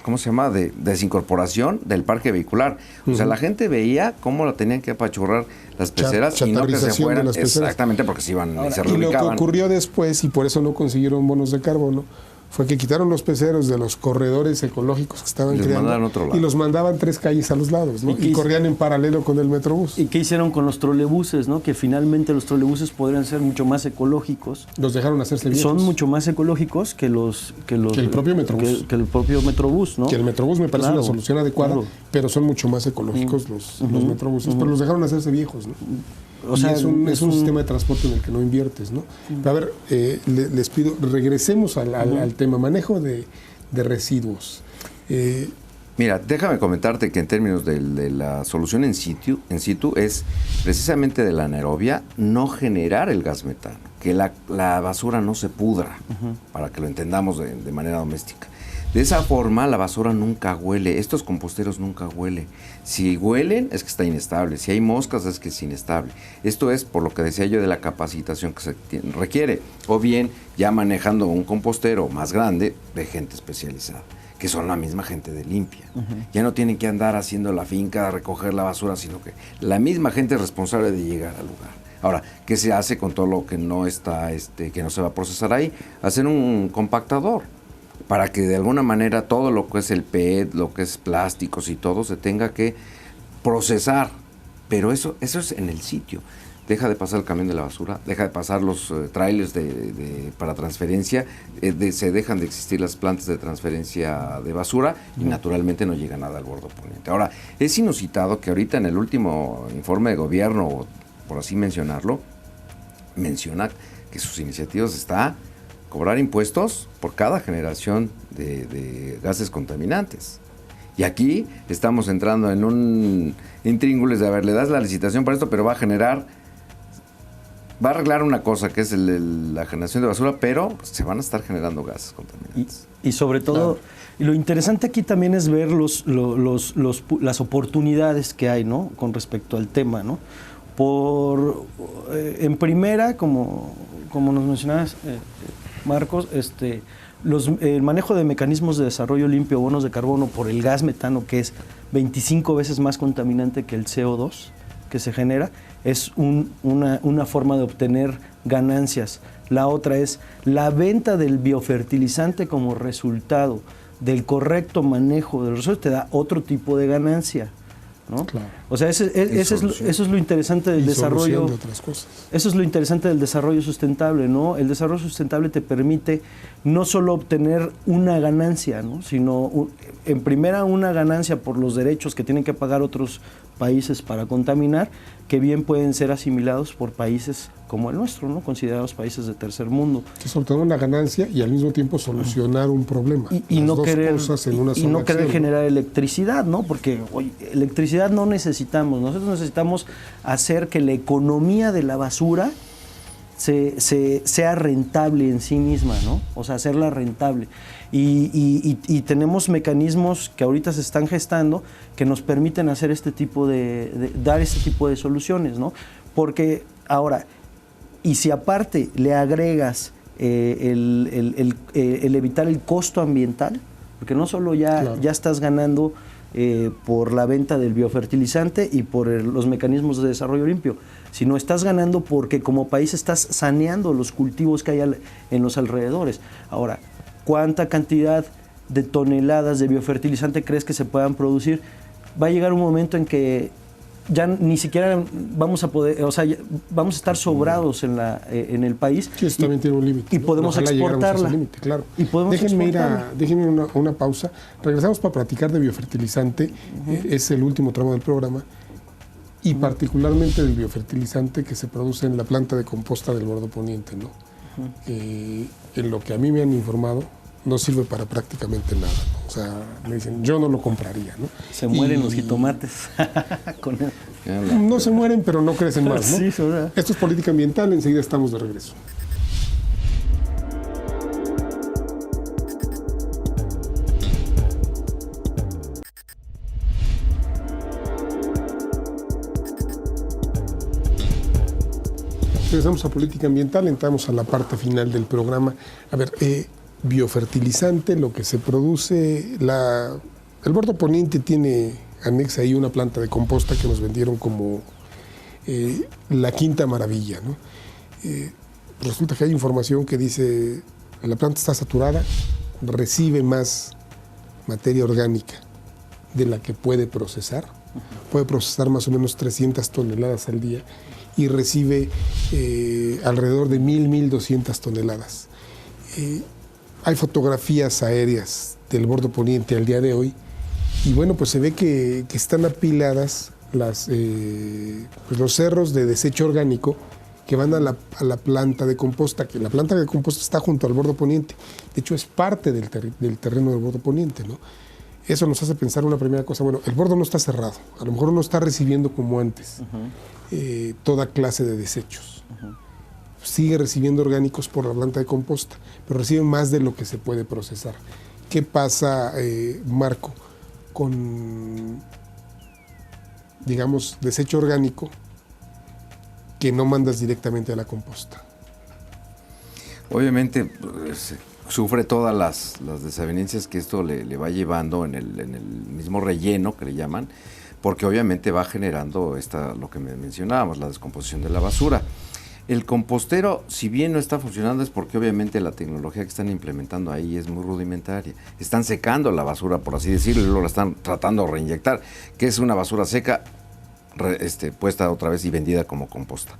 ¿cómo se llama? De desincorporación del parque vehicular. O sea, la gente veía cómo la tenían que apachurrar las peceras y no que se fueran. Exactamente, porque se iban y se reubicaban. Y lo que ocurrió después, y por eso no consiguieron bonos de carbono, fue que quitaron los peceros de los corredores ecológicos que estaban creando y los mandaban 3 calles a los lados, ¿no? Y corrían en paralelo con el Metrobús. ¿Y qué hicieron con los trolebuses, no? Que finalmente los trolebuses podrían ser mucho más ecológicos. Los dejaron hacerse viejos. Son mucho más ecológicos que el propio Metrobús. Que el propio Metrobús, ¿no? Que el Metrobús me parece una solución adecuada, pero son mucho más ecológicos los Metrobuses, pero los dejaron hacerse viejos, ¿no? O sea, es un sistema de transporte en el que no inviertes, ¿no? A ver, les pido, regresemos al tema, manejo de residuos. Mira, déjame comentarte que en términos de la solución in situ es precisamente de la anaerobia no generar el gas metano, que la basura no se pudra, para que lo entendamos de manera doméstica. De esa forma, la basura nunca huele. Estos composteros nunca huelen. Si huelen, es que está inestable. Si hay moscas, es que es inestable. Esto es por lo que decía yo de la capacitación que se requiere. O bien, ya manejando un compostero más grande de gente especializada, que son la misma gente de limpia. Ya no tienen que andar haciendo la finca, recoger la basura, sino que la misma gente es responsable de llegar al lugar. Ahora, ¿qué se hace con todo lo que no está, que no se va a procesar ahí? Hacer un compactador, para que de alguna manera todo lo que es el PET, lo que es plásticos y todo se tenga que procesar. Pero eso es en el sitio. Deja de pasar el camión de la basura, deja de pasar los trailers para transferencia, se dejan de existir las plantas de transferencia de basura y naturalmente no llega nada al borde poniente. Ahora, es inusitado que ahorita en el último informe de gobierno, por así mencionarlo, menciona que sus iniciativas está cobrar impuestos por cada generación de gases contaminantes. Y aquí estamos entrando en un intríngulis de, a ver, le das la licitación para esto, pero va a arreglar una cosa que es la generación de basura, pero se van a estar generando gases contaminantes. Y sobre todo, y lo interesante aquí también es ver las oportunidades que hay, ¿no? Con respecto al tema, ¿no? En primera, como nos mencionabas, Marcos, el manejo de mecanismos de desarrollo limpio, bonos de carbono por el gas metano, que es 25 veces más contaminante que el CO2 que se genera, es una forma de obtener ganancias. La otra es la venta del biofertilizante como resultado del correcto manejo de los residuos, te da otro tipo de ganancia, ¿no? Claro. O sea, eso es lo interesante del desarrollo. De otras cosas. Eso es lo interesante del desarrollo sustentable, ¿no? El desarrollo sustentable te permite no solo obtener una ganancia, ¿no? Sino en primera una ganancia por los derechos que tienen que pagar otros países para contaminar, que bien pueden ser asimilados por países como el nuestro, ¿no? Considerados países de tercer mundo. Entonces, obtener una ganancia y al mismo tiempo solucionar un problema. Y no querer generar electricidad, ¿no? Porque electricidad no necesitamos. Nosotros necesitamos hacer que la economía de la basura sea rentable en sí misma, ¿no? O sea, hacerla rentable. Y tenemos mecanismos que ahorita se están gestando que nos permiten hacer dar este tipo de soluciones, ¿no? Porque ahora, y si aparte le agregas el evitar el costo ambiental, porque no solo ya estás ganando por la venta del biofertilizante y por los mecanismos de desarrollo limpio, sino estás ganando porque como país estás saneando los cultivos que hay en los alrededores. Ahora, ¿cuánta cantidad de toneladas de biofertilizante crees que se puedan producir va a llegar un momento en que ya ni siquiera vamos a poder, o sea, vamos a estar sobrados en el país. Sí, eso también tiene un límite. Y podemos exportarla. Límite, claro. Y podemos déjenme una pausa. Regresamos para platicar de biofertilizante. Es el último tramo del programa. Y particularmente del biofertilizante que se produce en la planta de composta del Bordo Poniente, ¿no? En lo que a mí me han informado, no sirve para prácticamente nada, ¿no? O sea, me dicen, yo no lo compraría, ¿no? Se mueren los jitomates. No se mueren, pero no crecen más, ¿no? Sí, ¿verdad? Esto es política ambiental, enseguida estamos de regreso. Regresamos a política ambiental, entramos a la parte final del programa. A ver, biofertilizante, lo que se produce, el Bordo Poniente tiene anexa ahí una planta de composta que nos vendieron como la quinta maravilla, ¿no? Resulta que hay información que dice la planta está saturada, recibe más materia orgánica de la que puede procesar más o menos 300 toneladas al día y recibe alrededor de 1.200 toneladas. Hay fotografías aéreas del Bordo Poniente al día de hoy y bueno, pues se ve que están apiladas los cerros de desecho orgánico que van a la planta de composta, que la planta de composta está junto al Bordo Poniente. De hecho, es parte del terreno del Bordo Poniente, ¿no? Eso nos hace pensar una primera cosa, bueno, el bordo no está cerrado, a lo mejor no está recibiendo como antes toda clase de desechos. Sigue recibiendo orgánicos por la planta de composta, pero recibe más de lo que se puede procesar. ¿Qué pasa, Marco, con, digamos, desecho orgánico que no mandas directamente a la composta? Obviamente sufre todas las desavenencias que esto le va llevando en el mismo relleno que le llaman, porque obviamente va generando lo que mencionábamos, la descomposición de la basura. El compostero, si bien no está funcionando, es porque obviamente la tecnología que están implementando ahí es muy rudimentaria. Están secando la basura, por así decirlo, y luego la están tratando de reinyectar, que es una basura seca puesta otra vez y vendida como composta.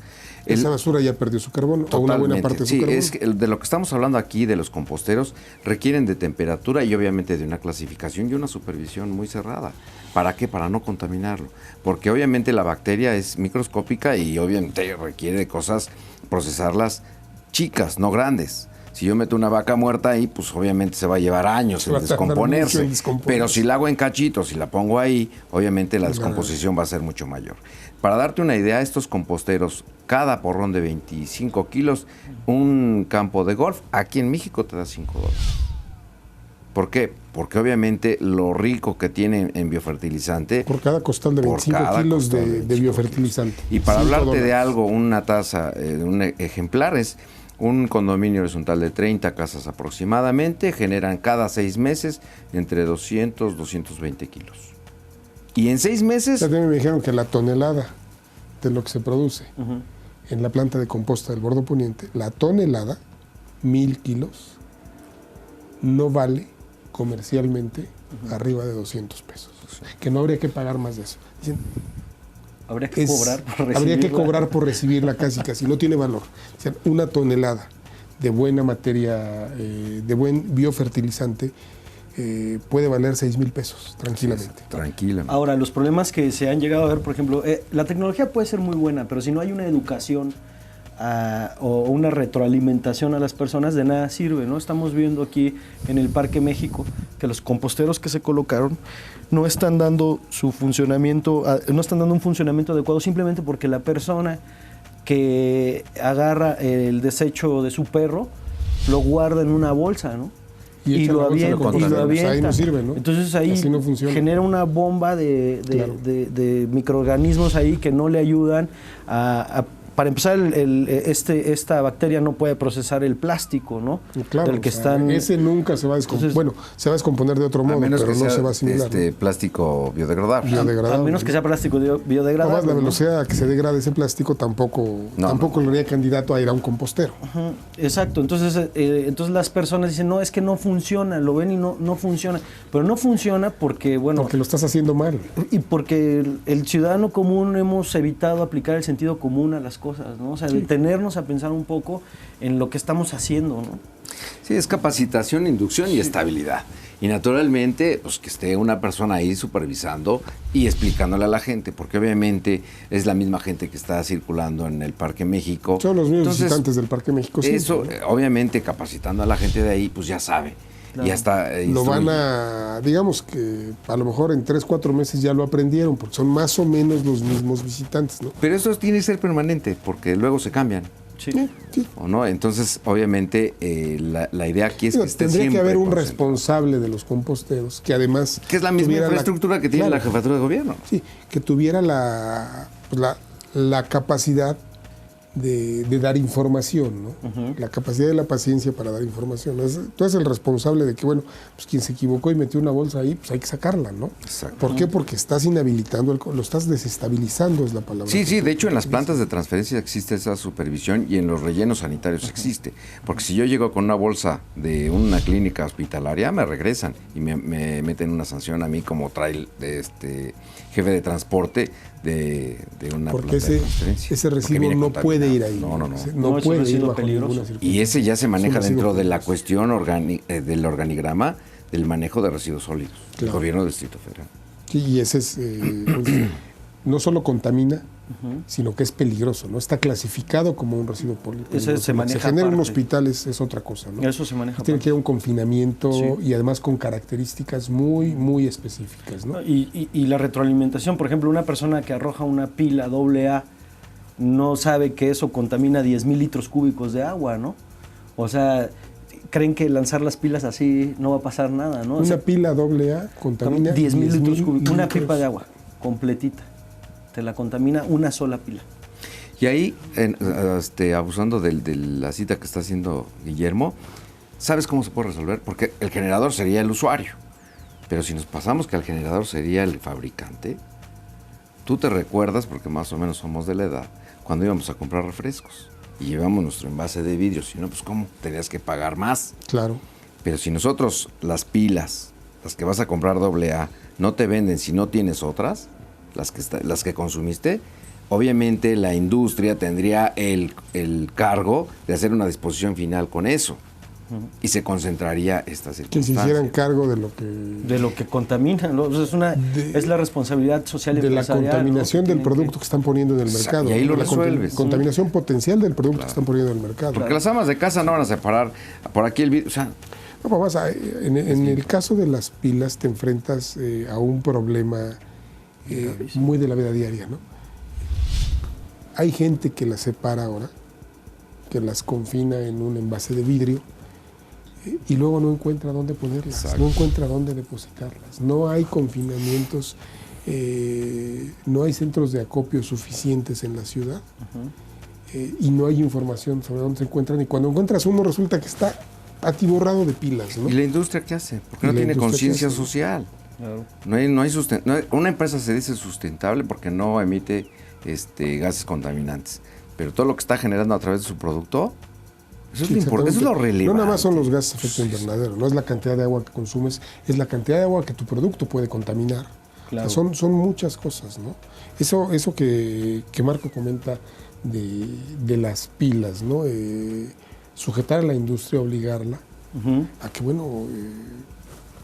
Esa basura ya perdió su carbono, o una buena parte de su carbono. Sí, de lo que estamos hablando aquí, de los composteros, requieren de temperatura y obviamente de una clasificación y una supervisión muy cerrada. ¿Para qué? Para no contaminarlo. Porque obviamente la bacteria es microscópica y obviamente requiere de cosas, procesarlas chicas, no grandes. Si yo meto una vaca muerta ahí, pues obviamente se va a llevar años en descomponerse. Pero si la hago en cachitos y la pongo ahí, obviamente la descomposición va a ser mucho mayor. Para darte una idea, estos composteros, cada porrón de 25 kilos, un campo de golf, aquí en México te da $5. ¿Por qué? Porque obviamente lo rico que tiene en biofertilizante... Por cada costal de 25 kilos de biofertilizante. Y para hablarte de algo, una tasa, un ejemplar es... Un condominio horizontal de 30 casas aproximadamente generan cada 6 meses entre 200 220 kilos. Y en 6 meses... También me dijeron que la tonelada de lo que se produce en la planta de composta del Bordo Poniente, la tonelada, 1,000 kilos, no vale comercialmente arriba de 200 pesos. Que no habría que pagar más de eso. Dicen, habría que cobrar por recibirla casi, no tiene valor. O sea, una tonelada de buena materia, de buen biofertilizante, puede valer 6,000 pesos tranquilamente. Tranquilamente. Ahora, los problemas que se han llegado a ver, por ejemplo, la tecnología puede ser muy buena, pero si no hay una educación o una retroalimentación a las personas, de nada sirve, ¿no? Estamos viendo aquí en el Parque México que los composteros que se colocaron no están dando su funcionamiento, no están dando un funcionamiento adecuado simplemente porque la persona que agarra el desecho de su perro lo guarda en una bolsa, ¿no? Y lo avienta. Ahí no sirve, ¿no? Entonces ahí no genera una bomba de microorganismos ahí que no le ayudan a para empezar, esta bacteria no puede procesar el plástico, ¿no? Claro, del que están... ese nunca se va a descomponer. Bueno, se va a descomponer de otro modo, pero no se va a asimilar. Plástico biodegradable. A menos que sea plástico biodegradable. Además, la velocidad a que se degrade ese plástico tampoco le haría candidato a ir a un compostero. Exacto. Entonces las personas dicen, no, es que no funciona, lo ven y no funciona. Pero no funciona porque, bueno... Porque lo estás haciendo mal. Y porque el ciudadano común hemos evitado aplicar el sentido común a las cosas, ¿no? O sea, detenernos a pensar un poco en lo que estamos haciendo, ¿no? Sí, es capacitación, inducción y estabilidad. Y naturalmente, pues que esté una persona ahí supervisando y explicándole a la gente, porque obviamente es la misma gente que está circulando en el Parque México. Son los mismos visitantes del Parque México. Eso, obviamente, capacitando a la gente de ahí, pues ya sabe. Claro. Y hasta lo van a, digamos que a lo mejor en 3-4 meses ya lo aprendieron, porque son más o menos los mismos visitantes, ¿no? Pero eso tiene que ser permanente, porque luego se cambian. Sí. ¿O no? Entonces, obviamente, la idea aquí es que esté tendría siempre que haber un responsable de los composteros, que además... Que es la misma infraestructura que tiene la jefatura de gobierno. Sí, que tuviera la capacidad de dar información, ¿no? La capacidad de la paciencia para dar información. Tú eres el responsable de que, bueno, pues quien se equivocó y metió una bolsa ahí, pues hay que sacarla, ¿no? Exacto. ¿Por qué? Porque estás inhabilitando, lo estás desestabilizando, es la palabra. Sí, de hecho en las plantas de transferencia existe esa supervisión y en los rellenos sanitarios existe. Porque si yo llego con una bolsa de una clínica hospitalaria, me regresan y me meten una sanción a mí como jefe de transporte de una planta de transferencia. Ese residuo no puede ir ahí. No puede ir bajo peligroso. Y ese ya se maneja dentro de la cuestión del organigrama del manejo de residuos sólidos del gobierno del Distrito Federal. Sí, y ese es, no solo contamina, sino que es peligroso, ¿no? Está clasificado como un residuo peligroso. Se maneja se genera en un hospital es otra cosa, ¿no? Eso se maneja. Tiene que ir a un confinamiento y además con características muy, muy específicas, ¿no? Y la retroalimentación, por ejemplo, una persona que arroja una pila AA no sabe que eso contamina 10,000 litros cúbicos de agua, ¿no? O sea, creen que lanzar las pilas así no va a pasar nada, ¿no? Una pila AA contamina 10,000 litros cúbicos. Una pipa de agua completita. Te la contamina una sola pila. Y ahí, abusando de la cita que está haciendo Guillermo, ¿sabes cómo se puede resolver? Porque el generador sería el usuario. Pero si nos pasamos que el generador sería el fabricante, tú te recuerdas, porque más o menos somos de la edad, cuando íbamos a comprar refrescos y llevamos nuestro envase de vidrio, si no, pues ¿cómo? Tenías que pagar más. Claro. Pero si nosotros las pilas, las que vas a comprar AA, no te venden si no tienes otras, las que consumiste, obviamente la industria tendría el cargo de hacer una disposición final con eso. Y se concentraría esta circunstancia. Que se hicieran cargo de lo que contamina, ¿no? Es la responsabilidad social de la contaminación, ¿no? Del producto que están poniendo en el mercado. Y ahí lo resuelves. Contaminación potencial del producto que están poniendo en el mercado. Porque las amas de casa no van a separar por aquí el vidrio. O sea, no, papás, en el caso de las pilas te enfrentas a un problema muy de la vida diaria, ¿no? Hay gente que las separa ahora, que las confina en un envase de vidrio y luego no encuentra dónde ponerlas. Exacto. No encuentra dónde depositarlas. No hay confinamientos, no hay centros de acopio suficientes en la ciudad y no hay información sobre dónde se encuentran. Y cuando encuentras uno resulta que está atiborrado de pilas, ¿no? ¿Y la industria qué hace? Porque no tiene conciencia social. Claro. Una empresa se dice sustentable porque no emite gases contaminantes, pero todo lo que está generando a través de su producto, eso es lo relevante. No nada más son los gases de efecto invernadero, no es la cantidad de agua que consumes, es la cantidad de agua que tu producto puede contaminar. Claro. O sea, son muchas cosas, ¿no? Eso que Marco comenta de las pilas, ¿no? Sujetar a la industria, obligarla a que, bueno,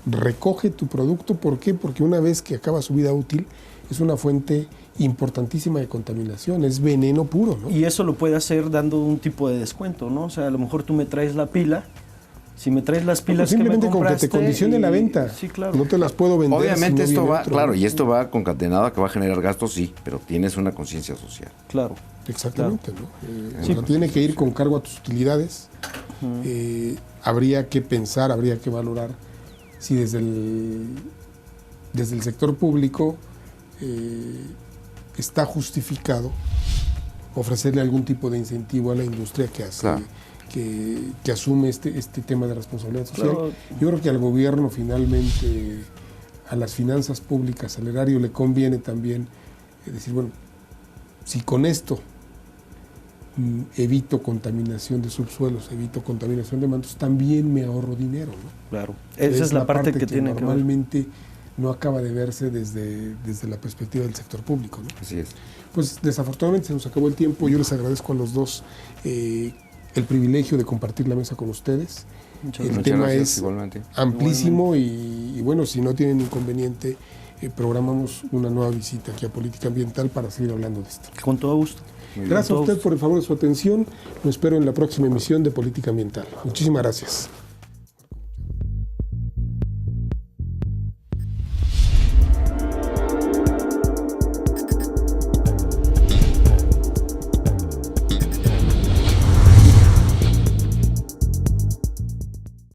recoge tu producto. ¿Por qué? Porque una vez que acaba su vida útil, es una fuente importantísima de contaminación, es veneno puro, ¿no? Y eso lo puede hacer dando un tipo de descuento, ¿no? O sea, a lo mejor tú me traes la pila, si me traes las pilas que me compraste... Simplemente con que te condicione la venta. Sí, claro. No te las puedo vender. Obviamente si no esto va, otro, claro, ¿no? Y esto va concatenado a que va a generar gastos, sí, pero tienes una conciencia social. Claro. Exactamente, claro. ¿No? Tiene que ir con cargo a tus utilidades. Habría que pensar, habría que valorar si desde el sector público está justificado ofrecerle algún tipo de incentivo a la industria que hace, Claro. que asume este tema de responsabilidad social. Claro. Yo creo que al gobierno finalmente, a las finanzas públicas, al erario, le conviene también decir, bueno, si con esto evito contaminación de subsuelos, evito contaminación de mantos, también me ahorro dinero, ¿no? Claro, esa es la parte que tiene que ver. normalmente no acaba de verse desde la perspectiva del sector público, ¿no? Así es. Pues desafortunadamente se nos acabó el tiempo. Yo les agradezco a los dos el privilegio de compartir la mesa con ustedes. Muchas El Muchas tema gracias, es igualmente. amplísimo y bueno, si no tienen inconveniente, programamos una nueva visita aquí a Política Ambiental para seguir hablando de esto. Con todo gusto. Muy bien. Gracias a usted por el favor de su atención. Lo espero en la próxima emisión de Política Ambiental. Muchísimas gracias.